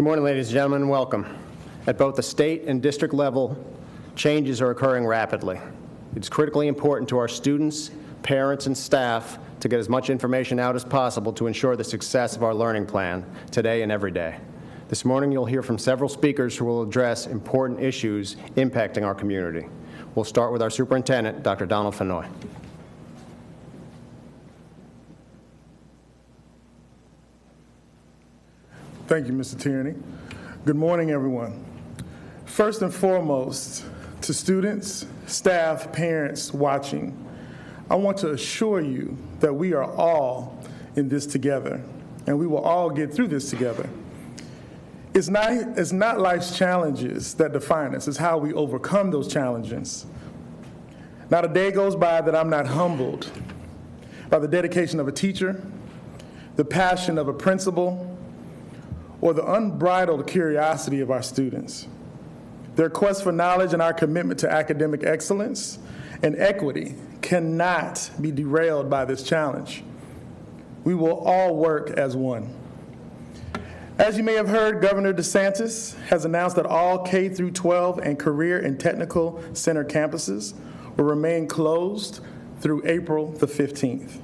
Good morning, ladies and gentlemen. Welcome. At both the state and district level, changes are occurring rapidly. It's critically important to our students, parents, and staff to get as much information out as possible to ensure the success of our learning plan today and every day. This morning, you'll hear from several speakers who will address important issues impacting our community. We'll start with our superintendent, Dr. Donald Fenoy. Thank you, Mr. Tierney. Good morning, everyone. First and foremost, to students, staff, parents watching, I want to assure you that we are all in this together, and we will all get through this together. It's not life's challenges that define us, it's how we overcome those challenges. Not a day goes by that I'm not humbled by the dedication of a teacher, the passion of a principal, or the unbridled curiosity of our students. Their quest for knowledge and our commitment to academic excellence and equity cannot be derailed by this challenge. We will all work as one. As you may have heard, Governor DeSantis has announced that all K-12 and career and technical center campuses will remain closed through April the 15th.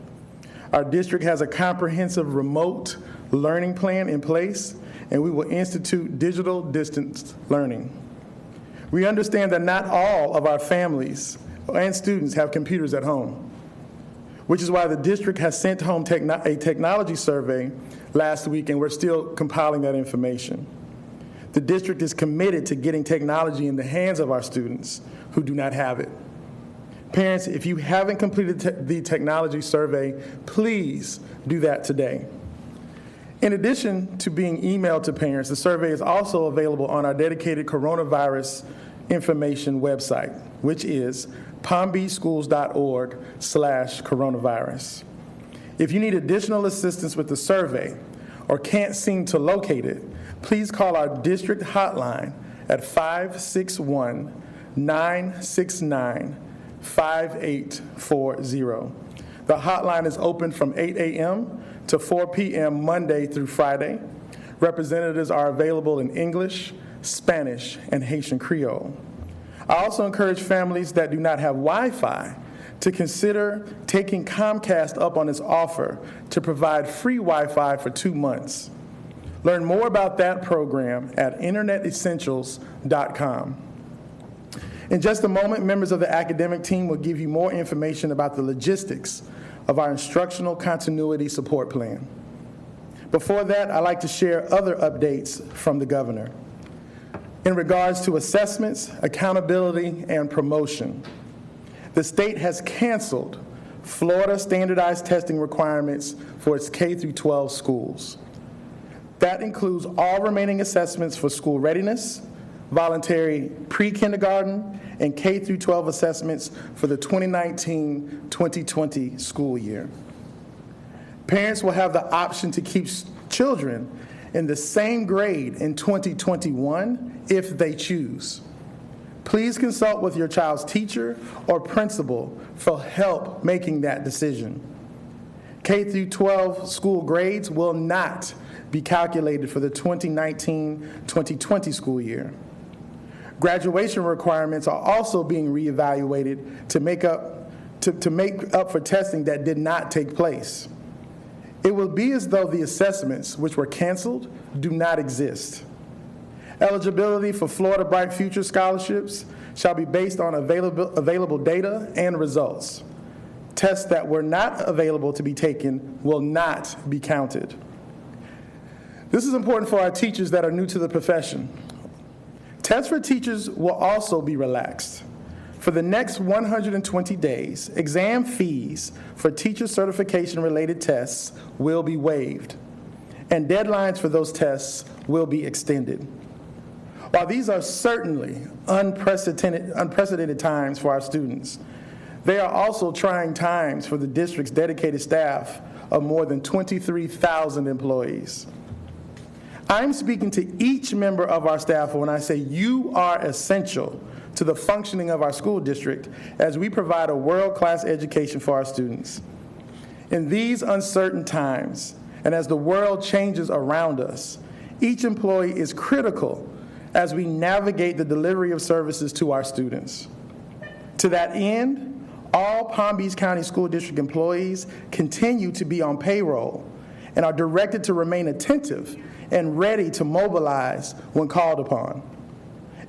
Our district has a comprehensive remote learning plan in place, and we will institute digital distance learning. We understand that not all of our families and students have computers at home, which is why the district has sent home a technology survey last week, and we're still compiling that information. The district is committed to getting technology in the hands of our students who do not have it. Parents, if you haven't completed the technology survey, please do that today. In addition to being emailed to parents, the survey is also available on our dedicated coronavirus information website, which is palmbeachschools.org/coronavirus. If you need additional assistance with the survey or can't seem to locate it, please call our district hotline at 561-969-5840. The hotline is open from 8 a.m. to 4 p.m. Monday through Friday. Representatives are available in English, Spanish, and Haitian Creole. I also encourage families that do not have Wi-Fi to consider taking Comcast up on its offer to provide free Wi-Fi for 2 months. Learn more about that program at internetessentials.com. In just a moment, members of the academic team will give you more information about the logistics of our instructional continuity support plan. Before that, I'd like to share other updates from the governor. In regards to assessments, accountability, and promotion, the state has canceled Florida standardized testing requirements for its K-12 schools. That includes all remaining assessments for school readiness, voluntary pre-kindergarten, and K-12 assessments for the 2019-2020 school year. Parents will have the option to keep children in the same grade in 2021 if they choose. Please consult with your child's teacher or principal for help making that decision. K-12 school grades will not be calculated for the 2019-2020 school year. Graduation requirements are also being reevaluated to make up for testing that did not take place. It will be as though the assessments, which were canceled, do not exist. Eligibility for Florida Bright Future scholarships shall be based on available data and results. Tests that were not available to be taken will not be counted. This is important for our teachers that are new to the profession. Tests for teachers will also be relaxed. For the next 120 days, exam fees for teacher certification-related tests will be waived, and deadlines for those tests will be extended. While these are certainly unprecedented times for our students, they are also trying times for the district's dedicated staff of more than 23,000 employees. I'm speaking to each member of our staff when I say you are essential to the functioning of our school district as we provide a world-class education for our students. In these uncertain times, and as the world changes around us, Each employee is critical as we navigate the delivery of services to our students. To that end, all Palm Beach County School District employees continue to be on payroll and are directed to remain attentive and ready to mobilize when called upon.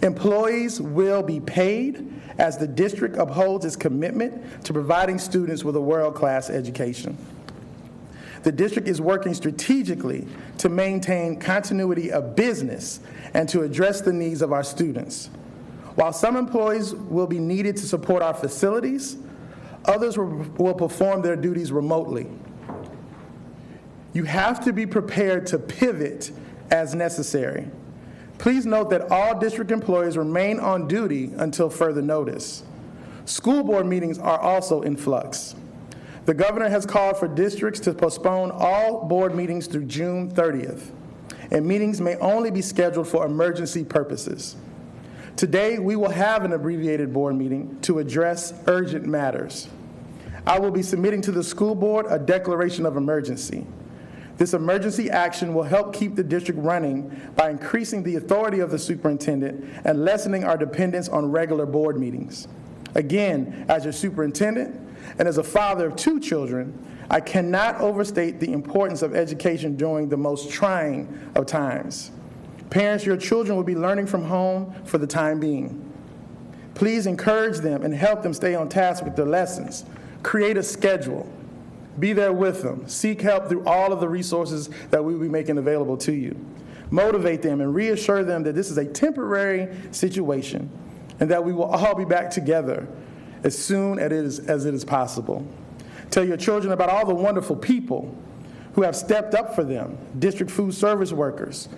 Employees will be paid as the district upholds its commitment to providing students with a world-class education. The district is working strategically to maintain continuity of business and to address the needs of our students. While some employees will be needed to support our facilities, others will perform their duties remotely. You have to be prepared to pivot as necessary. Please note that all district employees remain on duty until further notice. School board meetings are also in flux. The governor has called for districts to postpone all board meetings through June 30th, and meetings may only be scheduled for emergency purposes. Today, we will have an abbreviated board meeting to address urgent matters. I will be submitting to the school board a declaration of emergency. This emergency action will help keep the district running by increasing the authority of the superintendent and lessening our dependence on regular board meetings. Again, as your superintendent and as a father of 2 children, I cannot overstate the importance of education during the most trying of times. Parents, your children will be learning from home for the time being. Please encourage them and help them stay on task with their lessons. Create a schedule. Be there with them. Seek help through all of the resources that we will be making available to you. Motivate them and reassure them that this is a temporary situation and that we will all be back together as soon as it is possible. Tell your children about all the wonderful people who have stepped up for them: district food service workers,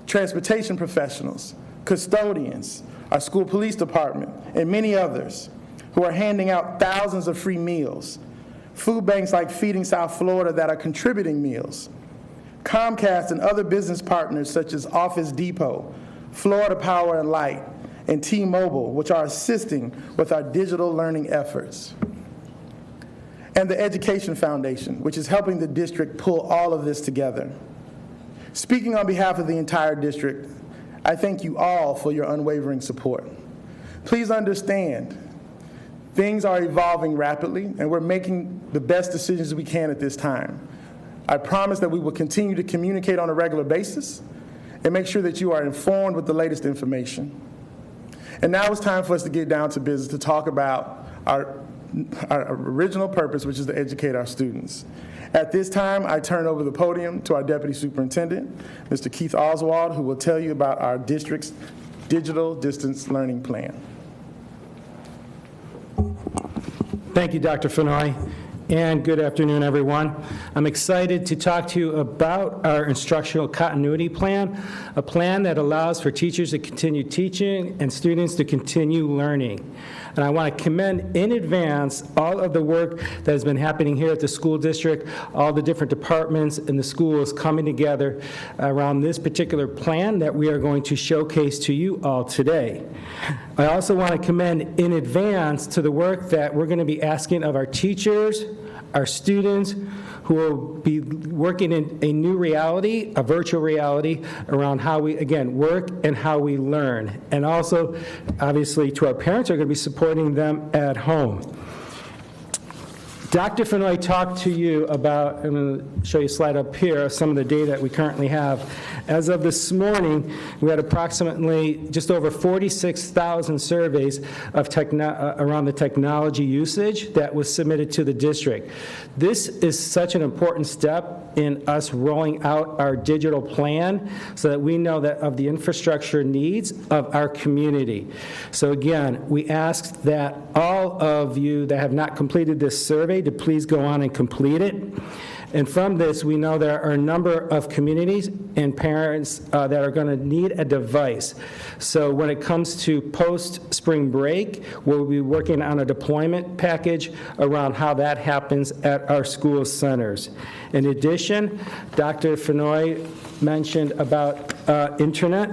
transportation professionals, custodians, our school police department, and many others who are handing out thousands of free meals, food banks like Feeding South Florida that are contributing meals, Comcast and other business partners such as Office Depot, Florida Power and Light, and T-Mobile, which are assisting with our digital learning efforts, and the Education Foundation, which is helping the district pull all of this together. Speaking on behalf of the entire district, I thank you all for your unwavering support. Please understand, things are evolving rapidly, and we're making the best decisions we can at this time. I promise that we will continue to communicate on a regular basis and make sure that you are informed with the latest information. And now it's time for us to get down to business to talk about our original purpose, which is to educate our students. At this time, I turn over the podium to our Deputy Superintendent, Mr. Keith Oswald, who will tell you about our district's digital distance learning plan. Thank you, Dr. Fenoy, and good afternoon, everyone. I'm excited to talk to you about our instructional continuity plan, a plan that allows for teachers to continue teaching and students to continue learning. And I want to commend in advance all of the work that has been happening here at the school district, all the different departments and the schools coming together around this particular plan that we are going to showcase to you all today. I also want to commend in advance to the work that we're going to be asking of our teachers, our students, who will be working in a new reality, a virtual reality, around how we, again, work and how we learn. And also, obviously, to our parents, are going to be supporting them at home. Dr. Fenoy talked to you about, I'm going to show you a slide up here, some of the data that we currently have. As of this morning, we had approximately just over 46,000 surveys of around the technology usage that was submitted to the district. This is such an important step in us rolling out our digital plan so that we know that of the infrastructure needs of our community. So again, we ask that all of you that have not completed this survey to please go on and complete it. And from this, we know there are a number of communities and parents that are going to need a device. So when it comes to post-spring break, we'll be working on a deployment package around how that happens at our school centers. In addition, Dr. Fenoy mentioned about internet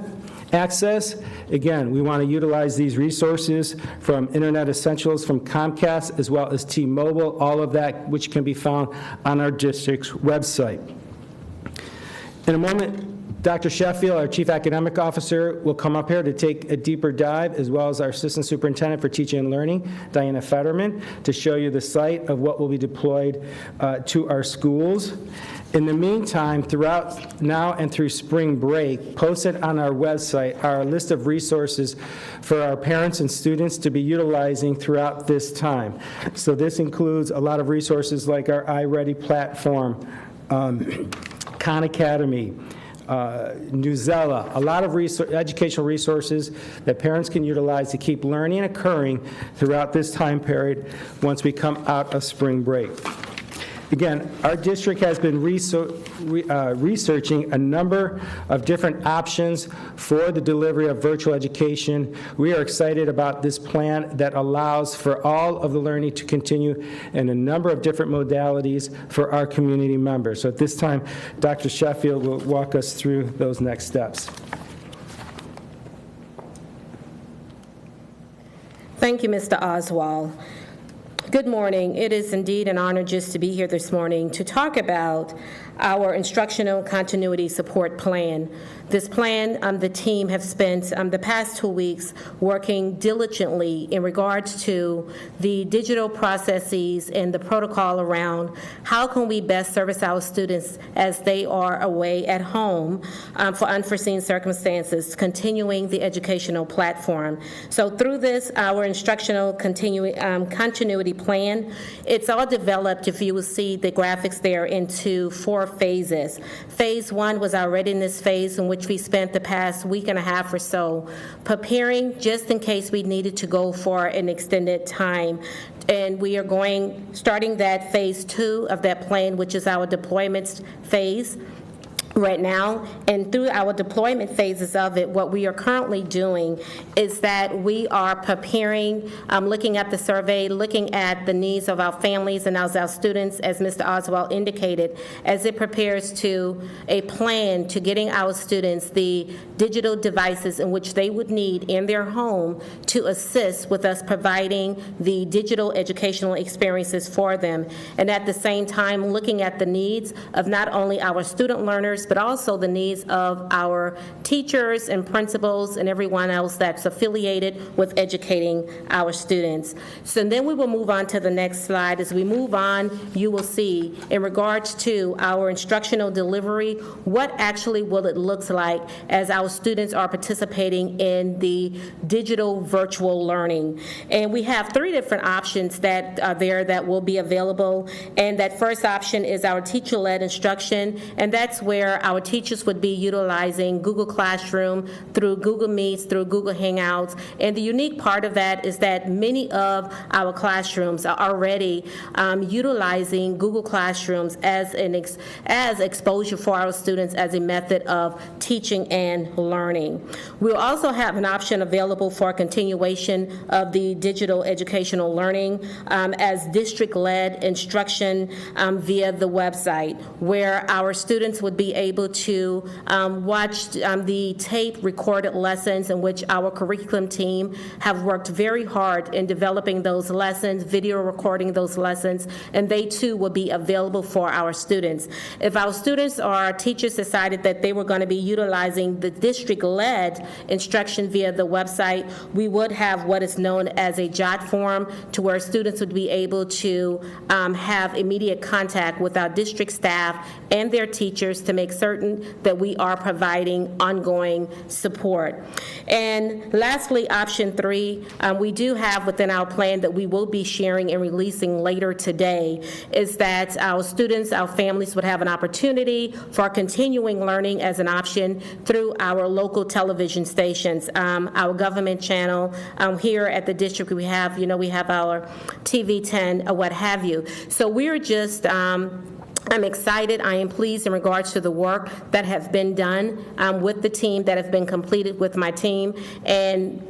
access. Again, we want to utilize these resources from Internet Essentials from Comcast as well as T-Mobile, all of that which can be found on our district's website. In a moment, Dr. Sheffield, our Chief Academic Officer, will come up here to take a deeper dive, as well as our Assistant Superintendent for Teaching and Learning, Diana Fetterman, to show you the site of what will be deployed to our schools. In the meantime, throughout now and through spring break, posted on our website are a list of resources for our parents and students to be utilizing throughout this time. So this includes a lot of resources like our iReady platform, Khan Academy, Newsella, a lot of educational resources that parents can utilize to keep learning occurring throughout this time period once we come out of spring break. Again, our district has been researching a number of different options for the delivery of virtual education. We are excited about this plan that allows for all of the learning to continue in a number of different modalities for our community members. So at this time, Dr. Sheffield will walk us through those next steps. Thank you, Mr. Oswald. Good morning. It is indeed an honor just to be here this morning to talk about our instructional continuity support plan. This plan, the team have spent the past 2 weeks working diligently in regards to the digital processes and the protocol around how can we best service our students as they are away at home for unforeseen circumstances, continuing the educational platform. So through this, our instructional continuity plan, it's all developed, if you will see the graphics there, into 4 phases. Phase 1 was our readiness phase, in which we spent the past week and a half or so preparing just in case we needed to go for an extended time. And we are starting that phase 2 of that plan, which is our deployment phase right now. And through our deployment phases of it, what we are currently doing is that we are preparing, looking at the survey, looking at the needs of our families and our students, as Mr. Oswald indicated, as it prepares to a plan to getting our students the digital devices in which they would need in their home to assist with us providing the digital educational experiences for them. And at the same time, looking at the needs of not only our student learners, but also the needs of our teachers and principals and everyone else that's affiliated with educating our students. So then we will move on to the next slide. As we move on, you will see in regards to our instructional delivery, what actually will it look like as our students are participating in the digital virtual learning. And we have 3 different options that are there that will be available. And that first option is our teacher-led instruction, and that's where our teachers would be utilizing Google Classroom through Google Meets, through Google Hangouts. And the unique part of that is that many of our classrooms are already utilizing Google Classrooms as exposure for our students as a method of teaching and learning. We'll also have an option available for continuation of the digital educational learning as district-led instruction via the website, where our students would be able to watch the tape-recorded lessons in which our curriculum team have worked very hard in developing those lessons, video recording those lessons, and they too will be available for our students. If our students or our teachers decided that they were going to be utilizing the district-led instruction via the website, we would have what is known as a JOT form, to where students would be able to have immediate contact with our district staff and their teachers to make certain that we are providing ongoing support. And lastly, option 3, we do have within our plan that we will be sharing and releasing later today, is that our students, our families would have an opportunity for continuing learning as an option through our local television stations, our government channel. Here at the district, we have our TV 10, or what have you. So we're just I'm excited. I am pleased in regards to the work that has been done with the team, that has been completed with my team. And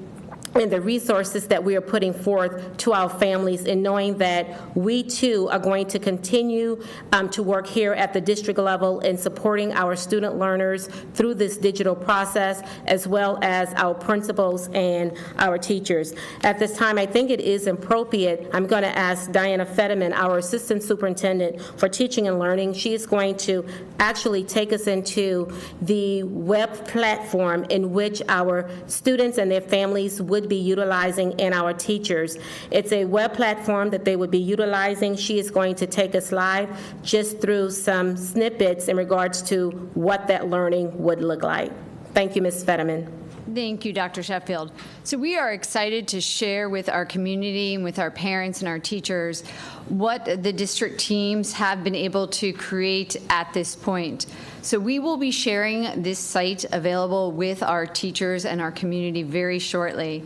and the resources that we are putting forth to our families, and knowing that we too are going to continue to work here at the district level in supporting our student learners through this digital process, as well as our principals and our teachers. At this time, I think it is appropriate, I'm going to ask Diana Fetterman, our Assistant Superintendent for Teaching and Learning. She is going to actually take us into the web platform in which our students and their families would be utilizing, and our teachers. It's a web platform that they would be utilizing. She is going to take us live just through some snippets in regards to what that learning would look like. Thank you, Ms. Fetterman. Thank you, Dr. Sheffield. So we are excited to share with our community and with our parents and our teachers what the district teams have been able to create at this point. So we will be sharing this site available with our teachers and our community very shortly.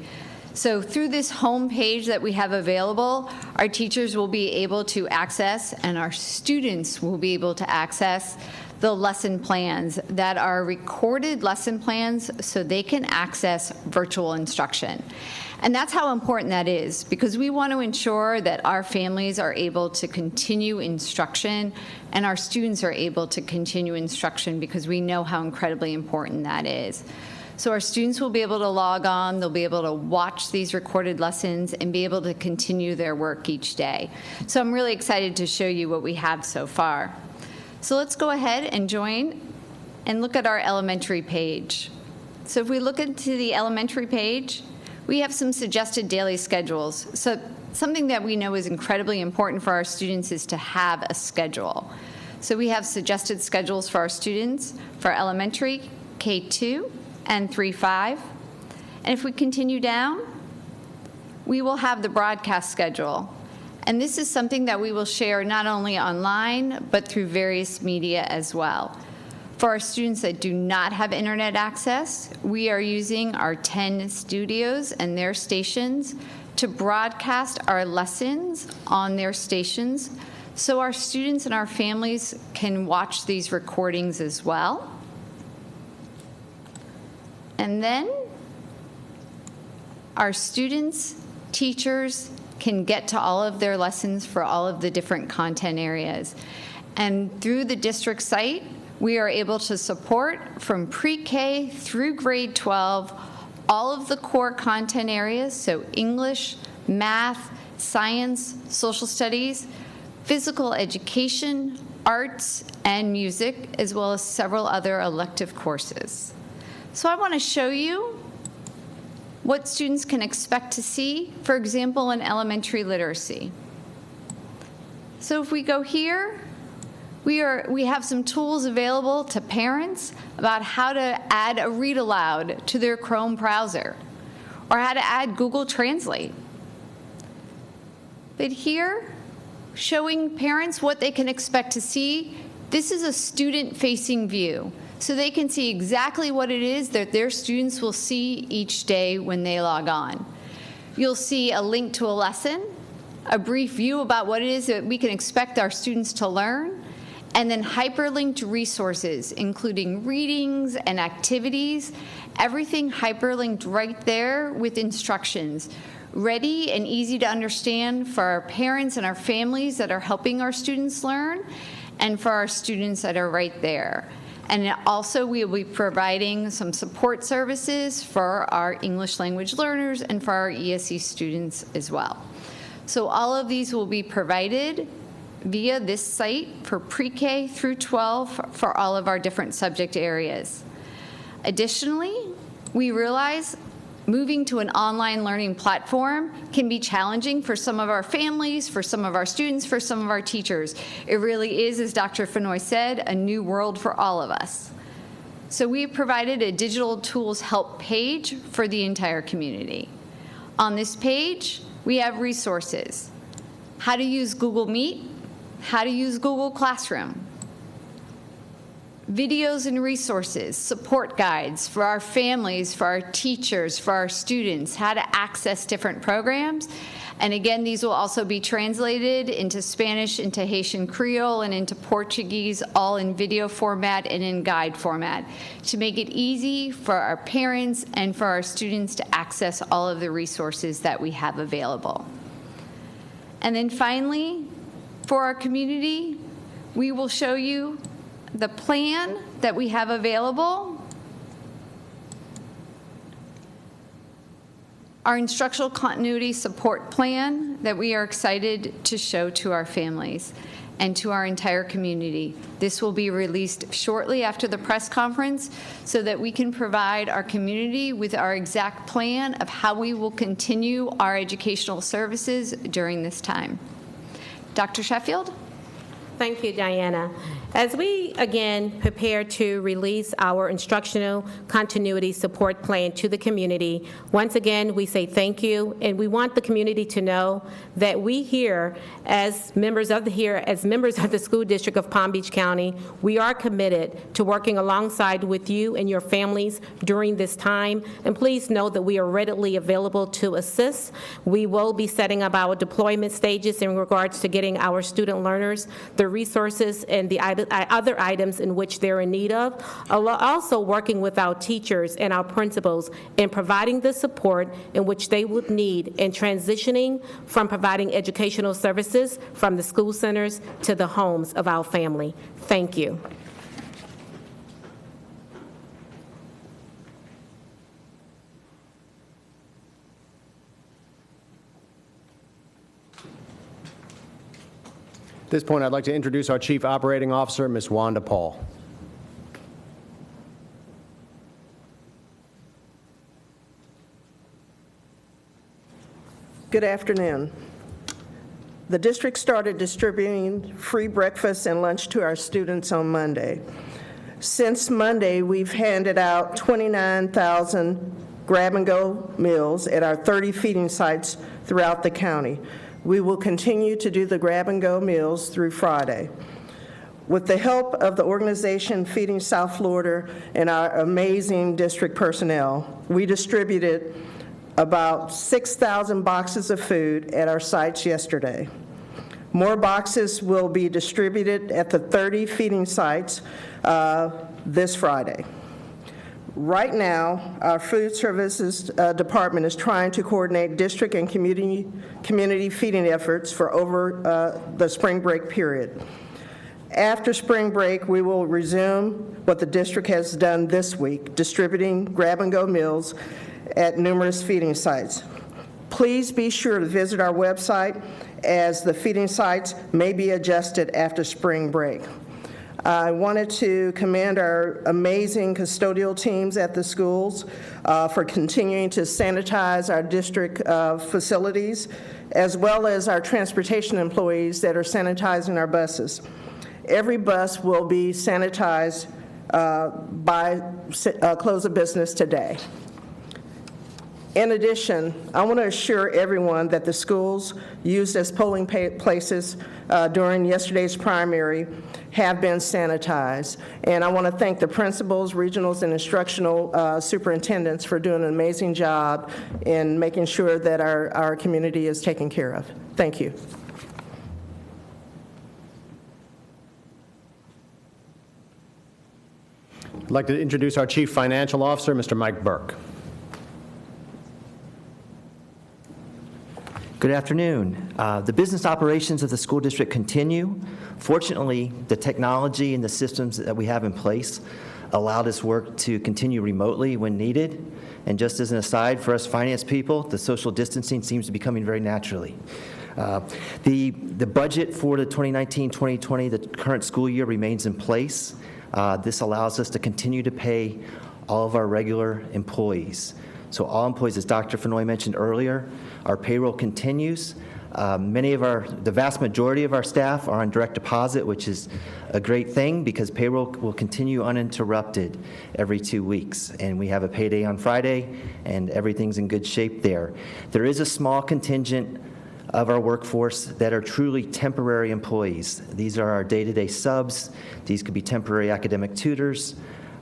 So through this home page that we have available, our teachers will be able to access, and our students will be able to access, the lesson plans that are recorded lesson plans so they can access virtual instruction. And that's how important that is, because we want to ensure that our families are able to continue instruction and our students are able to continue instruction, because we know how incredibly important that is. So our students will be able to log on, they'll be able to watch these recorded lessons and be able to continue their work each day. So I'm really excited to show you what we have so far. So let's go ahead and join and look at our elementary page. So if we look into the elementary page, we have some suggested daily schedules. So something that we know is incredibly important for our students is to have a schedule. So we have suggested schedules for our students for elementary, K2, and 3-5. And if we continue down, we will have the broadcast schedule. And this is something that we will share not only online, but through various media as well. For our students that do not have internet access, we are using our 10 studios and their stations to broadcast our lessons on their stations, so our students and our families can watch these recordings as well. And then our students, teachers, can get to all of their lessons for all of the different content areas. And through the district site, we are able to support from pre-K through grade 12 all of the core content areas, so English, math, science, social studies, physical education, arts, and music, as well as several other elective courses. So I want to show you what students can expect to see, for example, in elementary literacy. So if we go here, we have some tools available to parents about how to add a read aloud to their Chrome browser, or how to add Google Translate. But here, showing parents what they can expect to see, this is a student-facing view. So they can see exactly what it is that their students will see each day when they log on. You'll see a link to a lesson, a brief view about what it is that we can expect our students to learn, and then hyperlinked resources, including readings and activities, everything hyperlinked right there with instructions, ready and easy to understand for our parents and our families that are helping our students learn, and for our students that are right there. And also, we will be providing some support services for our English language learners and for our ESE students as well. So all of these will be provided via this site for pre-K through 12 for all of our different subject areas. Additionally, we realize moving to an online learning platform can be challenging for some of our families, for some of our students, for some of our teachers. It really is, as Dr. Fenoy said, a new world for all of us. So we have provided a digital tools help page for the entire community. On this page, we have resources: how to use Google Meet, how to use Google Classroom, videos and resources, support guides for our families, for our teachers, for our students, how to access different programs, And again, these will also be translated into Spanish, into Haitian Creole, and into Portuguese, all in video format and in guide format, to make it easy for our parents and for our students to access all of the resources that we have available. And then finally, for our community, we will show you the plan that we have available, our instructional continuity support plan that we are excited to show to our families and to our entire community. This will be released shortly after the press conference so that we can provide our community with our exact plan of how we will continue our educational services during this time. Dr. Sheffield? Thank you, Diana. As we, again, prepare to release our instructional continuity support plan to the community, once again, we say thank you, and we want the community to know that we here, as members of the School District of Palm Beach County, we are committed to working alongside with you and your families during this time, and please know that we are readily available to assist. We will be setting up our deployment stages in regards to getting our student learners the resources and the other items in which they're in need of, also working with our teachers and our principals in providing the support in which they would need in transitioning from providing educational services from the school centers to the homes of our family. Thank you. At this point, I'd like to introduce our Chief Operating Officer, Ms. Wanda Paul. Good afternoon. The district started distributing free breakfast and lunch to our students on Monday. Since Monday, we've handed out 29,000 grab-and-go meals at our 30 feeding sites throughout the county. We will continue to do the grab-and-go meals through Friday. With the help of the organization Feeding South Florida and our amazing district personnel, we distributed about 6,000 boxes of food at our sites yesterday. More boxes will be distributed at the 30 feeding sites this Friday. Right now, our food services department is trying to coordinate district and community feeding efforts for over the spring break period. After spring break, we will resume what the district has done this week, distributing grab-and-go meals at numerous feeding sites. Please be sure to visit our website, as the feeding sites may be adjusted after spring break. I wanted to commend our amazing custodial teams at the schools for continuing to sanitize our district facilities, as well as our transportation employees that are sanitizing our buses. Every bus will be sanitized by close of business today. In addition, I want to assure everyone that the schools used as polling places during yesterday's primary have been sanitized. And I want to thank the principals, regionals, and instructional superintendents for doing an amazing job in making sure that our community is taken care of. Thank you. I'd like to introduce our Chief Financial Officer, Mr. Mike Burke. Good afternoon. The business operations of the school district continue. Fortunately, the technology and the systems that we have in place allow this work to continue remotely when needed. And just as an aside, for us finance people, the social distancing seems to be coming very naturally. The budget for the 2019-2020, the current school year, remains in place. This allows us to continue to pay all of our regular employees. So all employees, as Dr. Fenoy mentioned earlier, our payroll continues. The vast majority of our staff are on direct deposit, which is a great thing because payroll will continue uninterrupted every 2 weeks. And we have a payday on Friday, and everything's in good shape there. There is a small contingent of our workforce that are truly temporary employees. These are our day-to-day subs. These could be temporary academic tutors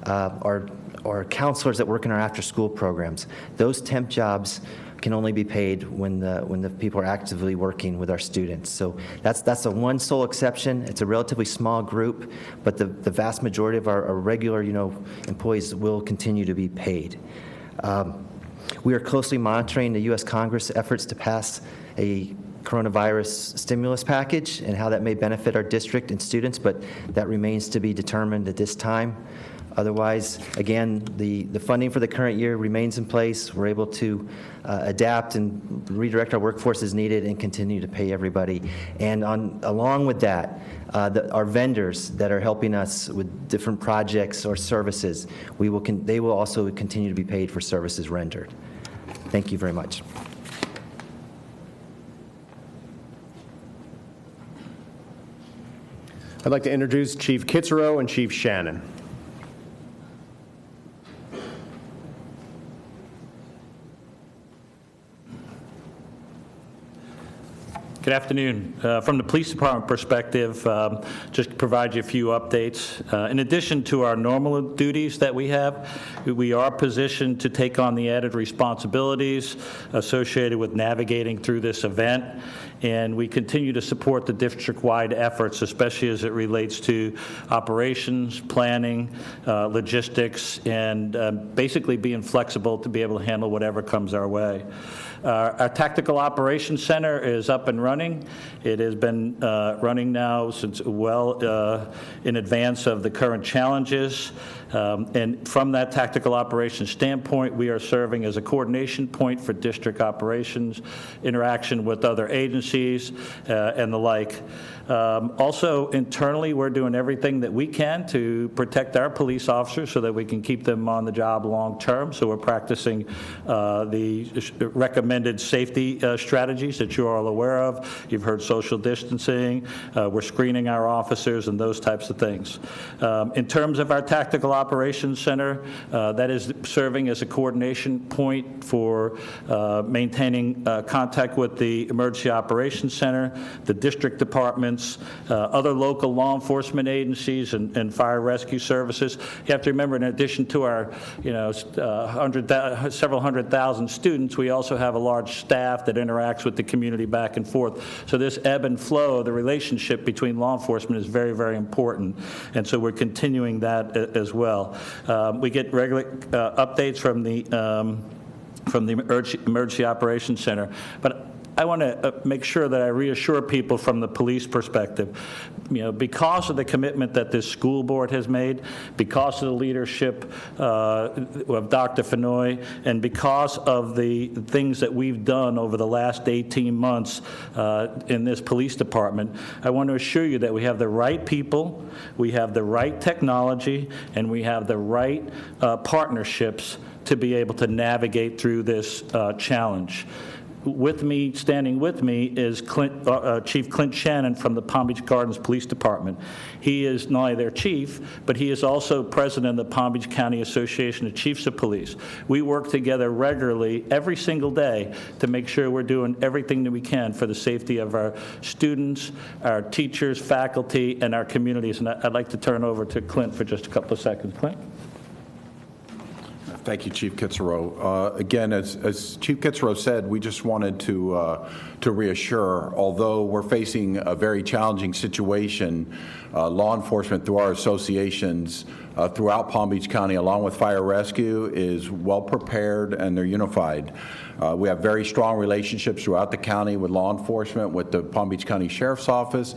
or counselors that work in our after-school programs. Those temp jobs can only be paid when the people are actively working with our students. So that's the one sole exception. It's a relatively small group, but the vast majority of our regular, employees will continue to be paid. We are closely monitoring the U.S. Congress efforts to pass a coronavirus stimulus package and how that may benefit our district and students, but that remains to be determined at this time. Otherwise, again, the funding for the current year remains in place. We're able to adapt and redirect our workforce as needed and continue to pay everybody. And along with that, our vendors that are helping us with different projects or services, they will also continue to be paid for services rendered. Thank you very much. I'd like to introduce Chief Kitzrow and Chief Shannon. Good afternoon. From the police department perspective, just to provide you a few updates. In addition to our normal duties that we have, we are positioned to take on the added responsibilities associated with navigating through this event, and we continue to support the district-wide efforts, especially as it relates to operations, planning, logistics, and basically being flexible to be able to handle whatever comes our way. Our Tactical Operations Center is up and running. It has been running now since well in advance of the current challenges. And from that tactical operations standpoint, we are serving as a coordination point for district operations, interaction with other agencies, and the like. Also, internally, we're doing everything that we can to protect our police officers so that we can keep them on the job long term. So we're practicing the recommended safety strategies that you're all aware of. You've heard social distancing. We're screening our officers and those types of things. In terms of our Tactical Operations Center, that is serving as a coordination point for maintaining contact with the Emergency Operations Center, the district departments, other local law enforcement agencies, and fire rescue services. You have to remember, in addition to our, several hundred thousand students, we also have a large staff that interacts with the community back and forth. So this ebb and flow, the relationship between law enforcement is very, very important, and so we're continuing that as well. We get regular updates from the Emergency Operations Center, but I want to make sure that I reassure people from the police perspective, because of the commitment that this school board has made, because of the leadership of Dr. Fenoy, and because of the things that we've done over the last 18 months in this police department, I want to assure you that we have the right people, we have the right technology, and we have the right partnerships to be able to navigate through this challenge. Standing with me is Chief Clint Shannon from the Palm Beach Gardens Police Department. He is not only their chief, but he is also president of the Palm Beach County Association of Chiefs of Police. We work together regularly every single day to make sure we're doing everything that we can for the safety of our students, our teachers, faculty, and our communities. And I'd like to turn over to Clint for just a couple of seconds. Clint? Thank you, Chief Kitzrow. Again, as Chief Kitzrow said, we just wanted to reassure, although we're facing a very challenging situation, law enforcement through our associations throughout Palm Beach County, along with fire rescue, is well prepared and they're unified. We have very strong relationships throughout the county with law enforcement, with the Palm Beach County Sheriff's Office,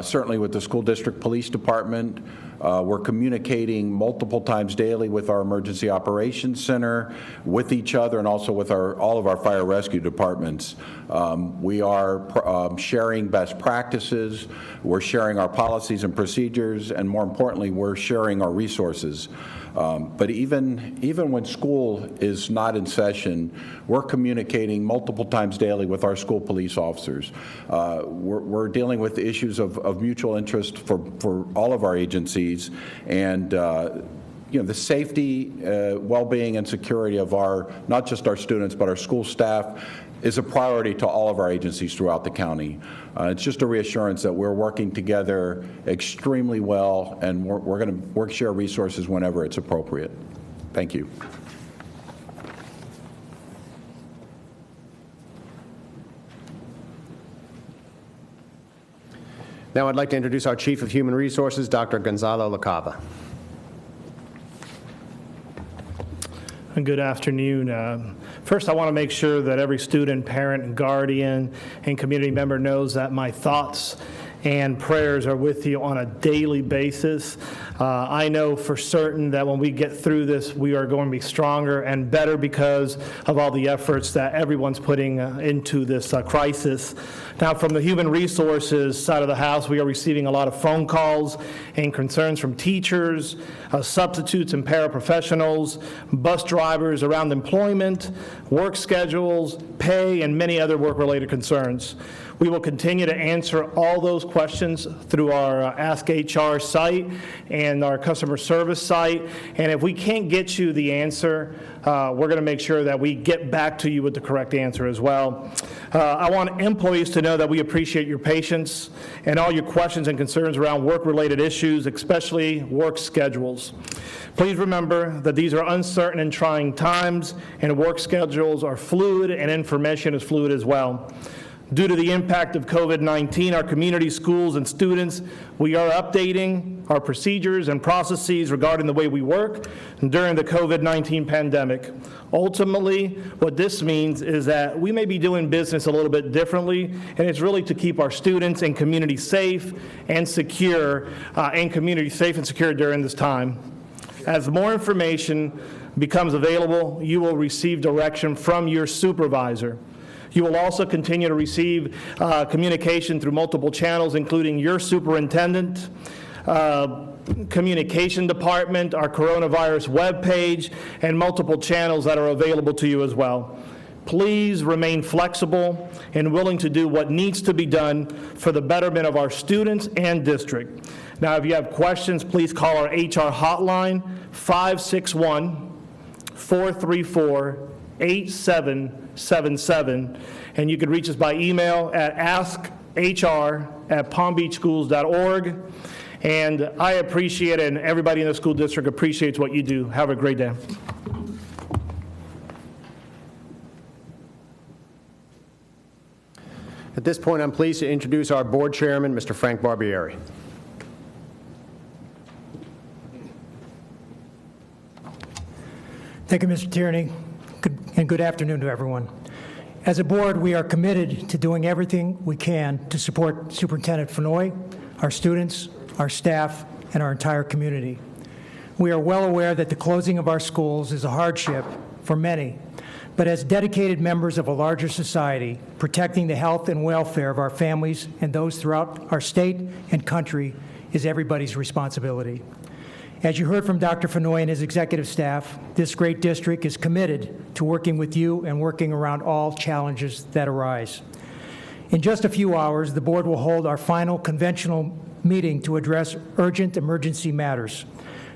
certainly with the School District Police Department. We're communicating multiple times daily with our Emergency Operations Center, with each other, and also with all of our fire rescue departments. We are sharing best practices, we're sharing our policies and procedures, and more importantly, we're sharing our resources. But even when school is not in session, we're communicating multiple times daily with our school police officers. We're dealing with issues of mutual interest for all of our agencies, and the safety, well-being, and security of not just our students, but our school staff is a priority to all of our agencies throughout the county. It's just a reassurance that we're working together extremely well, and we're going to share resources whenever it's appropriate. Thank you. Now I'd like to introduce our Chief of Human Resources, Dr. Gonzalo LaCava. Good afternoon. First, I want to make sure that every student, parent, guardian, and community member knows that my thoughts and prayers are with you on a daily basis. I know for certain that when we get through this, we are going to be stronger and better because of all the efforts that everyone's putting into this crisis. Now, from the human resources side of the house, we are receiving a lot of phone calls and concerns from teachers, substitutes and paraprofessionals, bus drivers around employment, work schedules, pay, and many other work-related concerns. We will continue to answer all those questions through our Ask HR site and our customer service site. And if we can't get you the answer, we're going to make sure that we get back to you with the correct answer as well. I want employees to know that we appreciate your patience and all your questions and concerns around work-related issues, especially work schedules. Please remember that these are uncertain and trying times, and work schedules are fluid and information is fluid as well. Due to the impact of COVID-19, our community schools and students, we are updating our procedures and processes regarding the way we work during the COVID-19 pandemic. Ultimately, what this means is that we may be doing business a little bit differently, and it's really to keep our students and community safe and secure, during this time. As more information becomes available, you will receive direction from your supervisor. You will also continue to receive communication through multiple channels, including your superintendent, communication department, our coronavirus webpage, and multiple channels that are available to you as well. Please remain flexible and willing to do what needs to be done for the betterment of our students and district. Now, if you have questions, please call our HR hotline, 561-434-8777, and you can reach us by email at askhr@palmbeachschools.org. And I appreciate it, and everybody in the school district appreciates what you do. Have a great day. At this point, I'm pleased to introduce our board chairman, Mr. Frank Barbieri. Thank you, Mr. Tierney, and good afternoon to everyone. As a board, we are committed to doing everything we can to support Superintendent Fenoy, our students, our staff, and our entire community. We are well aware that the closing of our schools is a hardship for many, but as dedicated members of a larger society, protecting the health and welfare of our families and those throughout our state and country is everybody's responsibility. As you heard from Dr. Fenoy and his executive staff, this great district is committed to working with you and working around all challenges that arise. In just a few hours, the board will hold our final conventional meeting to address urgent emergency matters.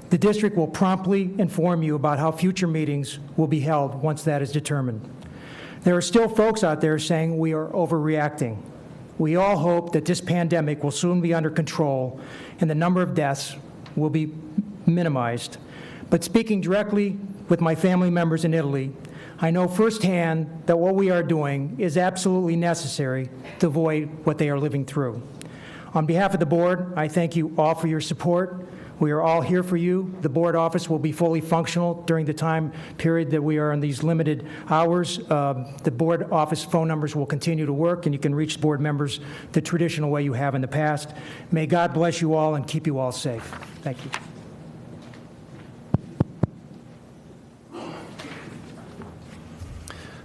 The district will promptly inform you about how future meetings will be held once that is determined. There are still folks out there saying we are overreacting. We all hope that this pandemic will soon be under control and the number of deaths will be minimized. But speaking directly with my family members in Italy, I know firsthand that what we are doing is absolutely necessary to avoid what they are living through. On behalf of the board, I thank you all for your support. We are all here for you. The board office will be fully functional during the time period that we are in these limited hours. The board office phone numbers will continue to work, and you can reach board members the traditional way you have in the past. May God bless you all and keep you all safe. Thank you.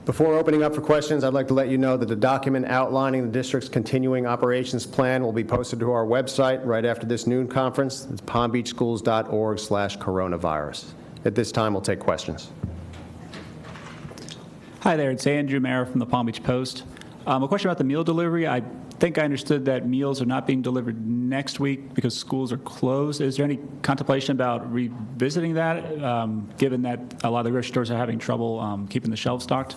Before opening up for questions, I'd like to let you know that the document outlining the district's continuing operations plan will be posted to our website right after this noon conference. It's palmbeachschools.org/coronavirus. At this time, we'll take questions. Hi there, it's Andrew Mayer from the Palm Beach Post. A question about the meal delivery. I think I understood that meals are not being delivered next week because schools are closed. Is there any contemplation about revisiting that, given that a lot of the grocery stores are having trouble keeping the shelves stocked?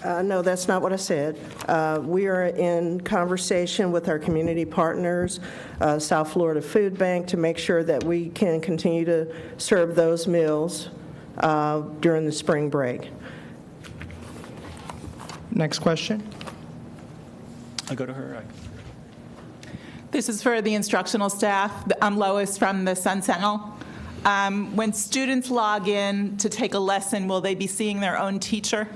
No, that's not what I said. We are in conversation with our community partners, South Florida Food Bank, to make sure that we can continue to serve those meals during the spring break. Next question. I'll go to her. This is for the instructional staff. I'm Lois from the Sun Sentinel. When students log in to take a lesson, will they be seeing their own teacher?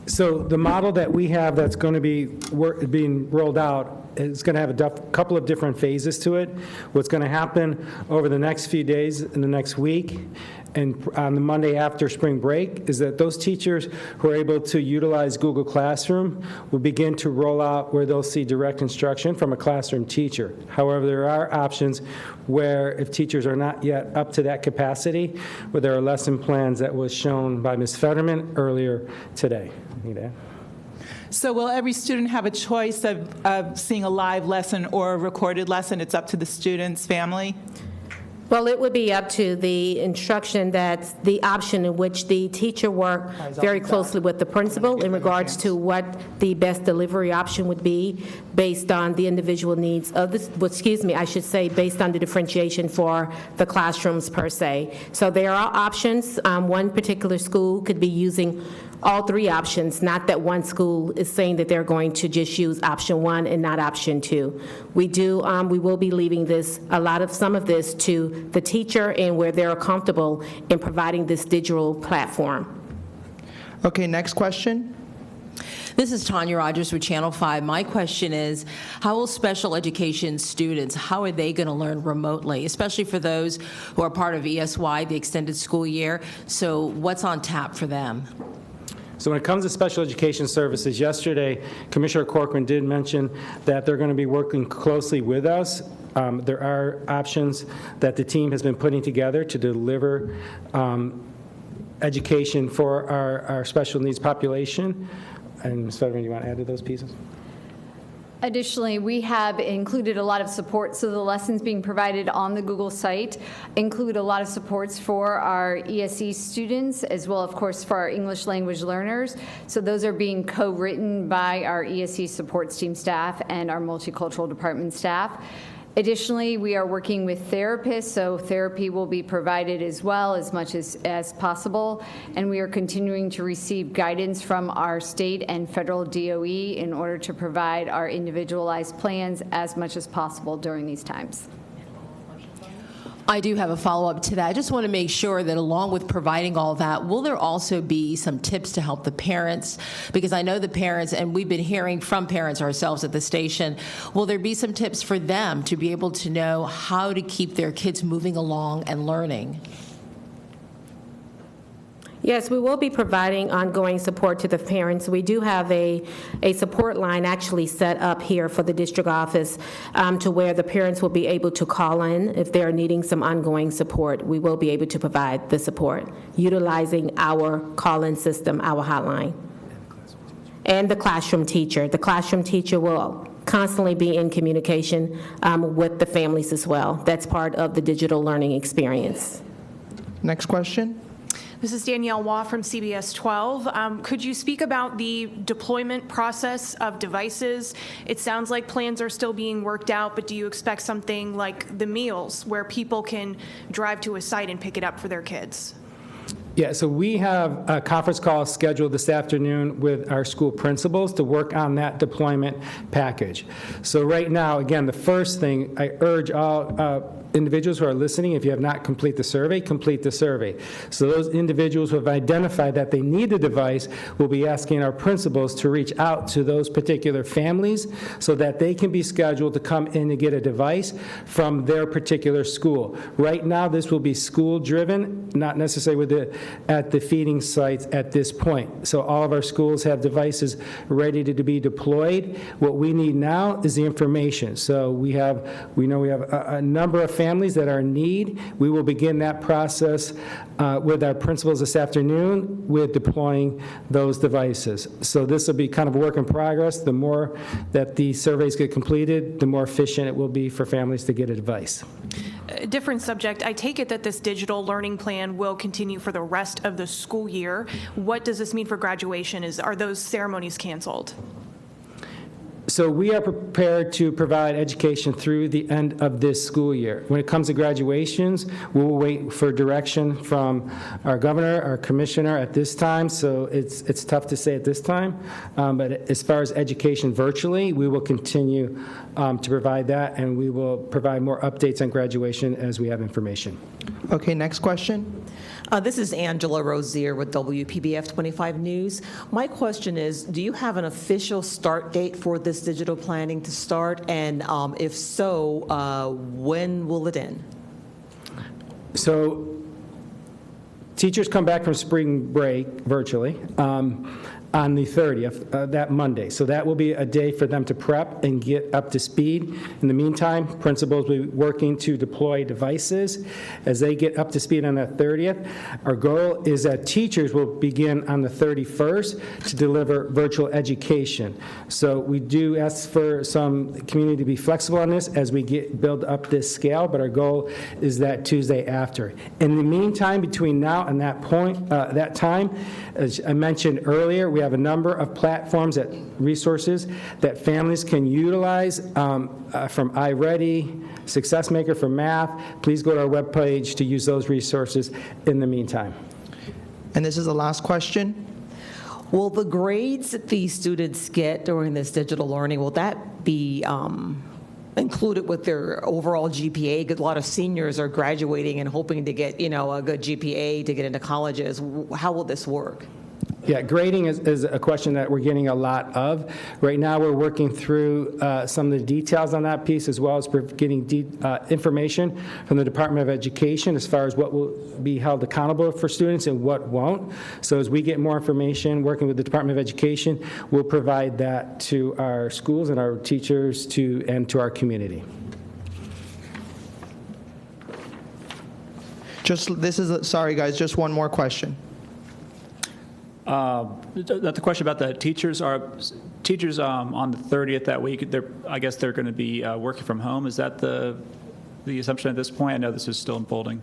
So the model that we have that's going to be being rolled out is going to have a couple of different phases to it. What's going to happen over the next few days in the next week and on the Monday after spring break is that those teachers who are able to utilize Google Classroom will begin to roll out where they'll see direct instruction from a classroom teacher. However, there are options where if teachers are not yet up to that capacity, where there are lesson plans that was shown by Ms. Fetterman earlier today. So will every student have a choice of seeing a live lesson or a recorded lesson? It's up to the student's family? Well, it would be up to the instruction, that's the option in which the teacher worked very closely with the principal in regards to what the best delivery option would be based on the individual needs of the, based on the differentiation for the classrooms per se. So there are options. One particular school could be using all three options, not that one school is saying that they're going to just use option one and not option two. We will be leaving some of this to the teacher and where they're comfortable in providing this digital platform. Okay, next question. This is Tanya Rogers with Channel 5. My question is, how will special education students, how are they going to learn remotely, especially for those who are part of ESY, the extended school year? So what's on tap for them? So when it comes to special education services, yesterday, Commissioner Corcoran did mention that they're going to be working closely with us. There are options that the team has been putting together to deliver education for our special needs population. And Ms. Fetterman, do you want to add to those pieces? Additionally, we have included a lot of support, so the lessons being provided on the Google site include a lot of supports for our ESE students, as well, of course, for our English language learners. So those are being co-written by our ESE supports team staff and our multicultural department staff. Additionally, we are working with therapists, so therapy will be provided as well as much as possible, and we are continuing to receive guidance from our state and federal DOE in order to provide our individualized plans as much as possible during these times. I do have a follow-up to that. I just want to make sure that along with providing all that, will there also be some tips to help the parents? Because I know the parents, and we've been hearing from parents ourselves at the station, will there be some tips for them to be able to know how to keep their kids moving along and learning? Yes, we will be providing ongoing support to the parents. We do have a support line actually set up here for the district office to where the parents will be able to call in if they're needing some ongoing support. We will be able to provide the support utilizing our call-in system, our hotline. And the classroom teacher. The classroom teacher will constantly be in communication with the families as well. That's part of the digital learning experience. Next question. This is Danielle Waugh from CBS 12. Could you speak about the deployment process of devices? It sounds like plans are still being worked out, but do you expect something like the meals where people can drive to a site and pick it up for their kids? Yeah, so we have a conference call scheduled this afternoon with our school principals to work on that deployment package. So right now, again, the first thing, I urge all individuals who are listening, if you have not completed the survey, complete the survey. So those individuals who have identified that they need the device will be asking our principals to reach out to those particular families so that they can be scheduled to come in and get a device from their particular school. Right now, this will be school-driven, not necessarily at the feeding sites at this point. So all of our schools have devices ready to be deployed. What we need now is the information. So we know we have a number of families that are in need. We will begin that process with our principals this afternoon with deploying those devices. So this will be kind of a work in progress. The more that the surveys get completed, the more efficient it will be for families to get a device. A different subject. I take it that this digital learning plan will continue for the rest of the school year. What does this mean for graduation? Are those ceremonies canceled? So we are prepared to provide education through the end of this school year. When it comes to graduations, we will wait for direction from our governor, our commissioner at this time, so it's tough to say at this time. But as far as education virtually, we will continue to provide that, and we will provide more updates on graduation as we have information. Okay, next question. This is Angela Rozier with WPBF 25 News. My question is, do you have an official start date for this digital planning to start? And if so, when will it end? So teachers come back from spring break virtually on the 30th, that Monday. So that will be a day for them to prep and get up to speed. In the meantime, principals will be working to deploy devices as they get up to speed on that 30th. Our goal is that teachers will begin on the 31st to deliver virtual education. So we do ask for some community to be flexible on this as we build up this scale, but our goal is that Tuesday after. In the meantime, between now and that point, that time, as I mentioned earlier, we have a number of platforms, resources that families can utilize from iReady, SuccessMaker for math. Please go to our webpage to use those resources in the meantime. And this is the last question. Will the grades that these students get during this digital learning, will that be included with their overall GPA? Because a lot of seniors are graduating and hoping to get, a good GPA to get into colleges. How will this work? Yeah, grading is a question that we're getting a lot of. Right now, we're working through some of the details on that piece, as well as getting information from the Department of Education as far as what will be held accountable for students and what won't. So as we get more information, working with the Department of Education, we'll provide that to our schools and our teachers and to our community. Sorry guys, just one more question. That's a question about the teachers. Are teachers on the 30th that week? I guess they're going to be working from home. Is that the assumption at this point? I know this is still unfolding.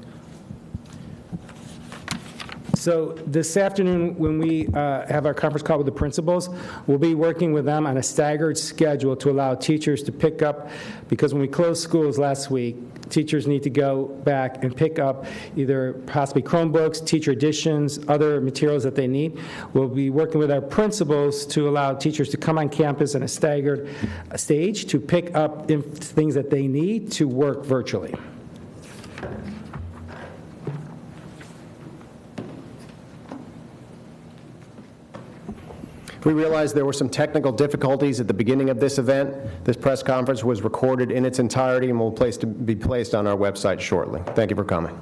So this afternoon, when we have our conference call with the principals, we'll be working with them on a staggered schedule to allow teachers to pick up, because when we closed schools last week, teachers need to go back and pick up either possibly Chromebooks, teacher editions, other materials that they need. We'll be working with our principals to allow teachers to come on campus in a staggered stage to pick up things that they need to work virtually. We realized there were some technical difficulties at the beginning of this event. This press conference was recorded in its entirety and will be placed on our website shortly. Thank you for coming.